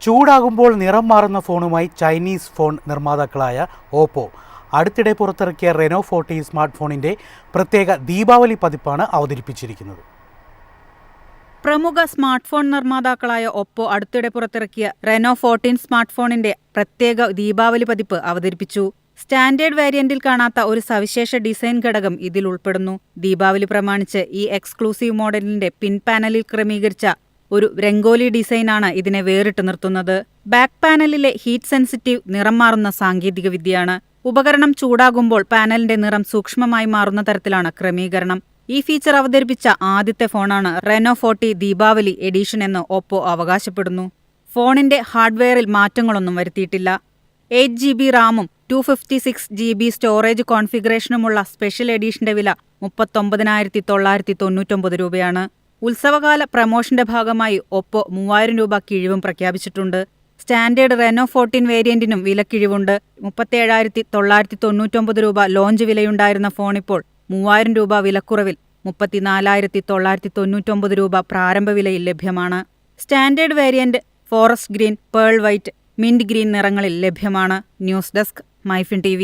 ചൂടാകുമ്പോൾ നിറം മാറുന്ന ഫോണുമായി ചൈനീസ് ഫോൺ നിർമ്മാതാക്കളായ ഓപ്പോ അടുത്തിടെ പുറത്തിറക്കിയ റെനോ 40 സ്മാർട്ട് ഫോണിൻ്റെ പ്രത്യേക ദീപാവലി പതിപ്പാണ് അവതരിപ്പിച്ചിരിക്കുന്നത്. പ്രമുഖ സ്മാർട്ട് ഫോൺ നിർമ്മാതാക്കളായ ഒപ്പോ അടുത്തിടെ പുറത്തിറക്കിയ റെനോ 14 സ്മാർട്ട് ഫോണിന്റെ പ്രത്യേക ദീപാവലി പതിപ്പ് അവതരിപ്പിച്ചു. സ്റ്റാൻഡേർഡ് വേരിയന്റിൽ കാണാത്ത ഒരു സവിശേഷ ഡിസൈൻ ഘടകം ഇതിൽ ഉൾപ്പെടുന്നു. ദീപാവലി പ്രമാണിച്ച് ഈ എക്സ്ക്ലൂസീവ് മോഡലിന്റെ പിൻ പാനലിൽ ക്രമീകരിച്ച ഒരു രംഗോലി ഡിസൈനാണ് ഇതിനെ വേറിട്ട് നിർത്തുന്നത്. ബാക്ക് പാനലിലെ ഹീറ്റ് സെൻസിറ്റീവ് നിറം മാറുന്ന സാങ്കേതിക വിദ്യയാണ്. ഉപകരണം ചൂടാകുമ്പോൾ പാനലിന്റെ നിറം സൂക്ഷ്മമായി മാറുന്ന തരത്തിലാണ് ക്രമീകരണം. ഈ ഫീച്ചർ അവതരിപ്പിച്ച ആദ്യത്തെ ഫോണാണ് റെനോ 40 ദീപാവലി എഡിഷൻ എന്ന് ഓപ്പോ അവകാശപ്പെടുന്നു. ഫോണിന്റെ ഹാർഡ്വെയറിൽ മാറ്റങ്ങളൊന്നും വരുത്തിയിട്ടില്ല. 8GB റാമും 256GB സ്റ്റോറേജ് കോൺഫിഗറേഷനുമുള്ള സ്പെഷ്യൽ എഡിഷന്റെ വില 39,999 രൂപയാണ്. ഉത്സവകാല പ്രമോഷന്റെ ഭാഗമായി ഒപ്പോ 3000 രൂപ കിഴിവും പ്രഖ്യാപിച്ചിട്ടുണ്ട്. Standard Renault 14 വേരിയന്റിനും വിലക്കിഴിവുണ്ട്. 37,999 രൂപ ലോഞ്ച് വിലയുണ്ടായിരുന്ന ഫോണിപ്പോൾ 3000 രൂപ വിലക്കുറവിൽ 34,999 രൂപ പ്രാരംഭ വിലയിൽ ലഭ്യമാണ്. Standard variant forest green, pearl white, mint green നിറങ്ങളിൽ ലഭ്യമാണ്. News desk, MyFin TV.